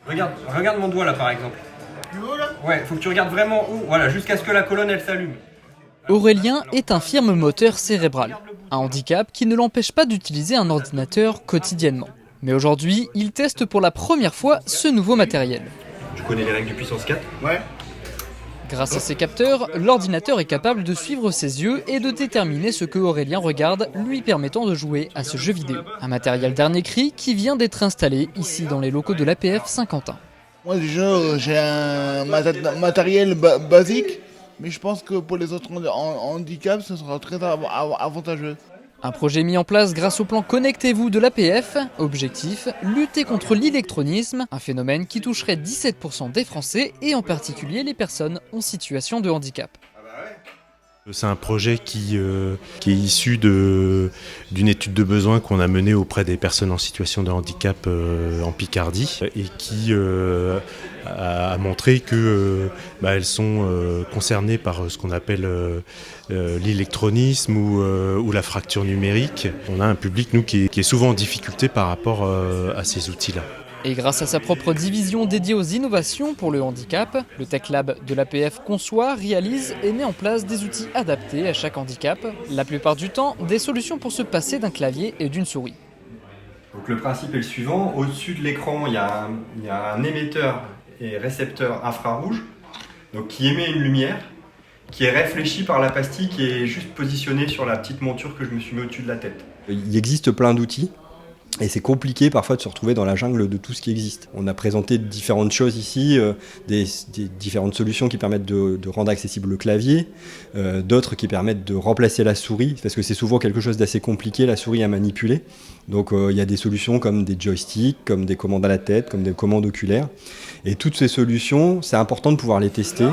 Regarde mon doigt là par exemple. Ouais, faut que tu regardes vraiment où, voilà, jusqu'à ce que la colonne elle s'allume. Aurélien est infirme moteur cérébral, un handicap qui ne l'empêche pas d'utiliser un ordinateur quotidiennement. Mais aujourd'hui, il teste pour la première fois ce nouveau matériel. Tu connais les règles du puissance 4 ? Ouais. Grâce à ses capteurs, l'ordinateur est capable de suivre ses yeux et de déterminer ce que Aurélien regarde, lui permettant de jouer à ce jeu vidéo. Un matériel dernier cri qui vient d'être installé ici dans les locaux de l'APF Saint-Quentin. Moi déjà j'ai un matériel basique, mais je pense que pour les autres handicaps, ce sera très avantageux. Un projet mis en place grâce au plan Connectez-vous de l'APF. Objectif, lutter contre l'électronisme, un phénomène qui toucherait 17% des Français et en particulier les personnes en situation de handicap. C'est un projet qui est issu d'une étude de besoin qu'on a menée auprès des personnes en situation de handicap en Picardie et qui a montré que elles sont concernées par ce qu'on appelle l'électronisme ou la fracture numérique. On a un public, nous, qui est souvent en difficulté par rapport à ces outils-là. Et grâce à sa propre division dédiée aux innovations pour le handicap, le Tech Lab de l'APF conçoit, réalise et met en place des outils adaptés à chaque handicap. La plupart du temps, des solutions pour se passer d'un clavier et d'une souris. Donc le principe est le suivant, au-dessus de l'écran il y a un émetteur et récepteur infrarouge donc qui émet une lumière qui est réfléchie par la pastille qui est juste positionnée sur la petite monture que je me suis mis au-dessus de la tête. Il existe plein d'outils. Et c'est compliqué parfois de se retrouver dans la jungle de tout ce qui existe. On a présenté différentes choses ici, des différentes solutions qui permettent de rendre accessible le clavier, d'autres qui permettent de remplacer la souris, parce que c'est souvent quelque chose d'assez compliqué, la souris à manipuler. Donc il y a des solutions comme des joysticks, comme des commandes à la tête, comme des commandes oculaires. Et toutes ces solutions, c'est important de pouvoir les tester.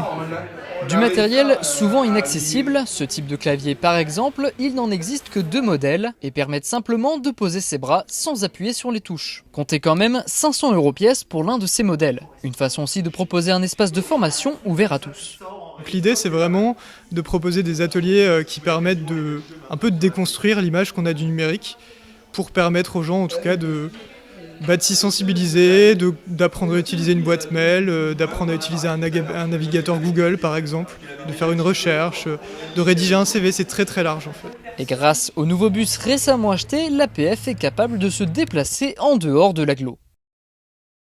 Du matériel souvent inaccessible, ce type de clavier par exemple, il n'en existe que 2 modèles et permettent simplement de poser ses bras sans appuyer sur les touches. Comptez quand même 500 € pièce pour l'un de ces modèles. Une façon aussi de proposer un espace de formation ouvert à tous. Donc l'idée c'est vraiment de proposer des ateliers qui permettent un peu de déconstruire l'image qu'on a du numérique pour permettre aux gens en tout cas de s'y sensibiliser, d'apprendre à utiliser une boîte mail, d'apprendre à utiliser un navigateur Google par exemple, de faire une recherche, de rédiger un CV, c'est très très large en fait. Et grâce au nouveau bus récemment acheté, l'APF est capable de se déplacer en dehors de l'agglo.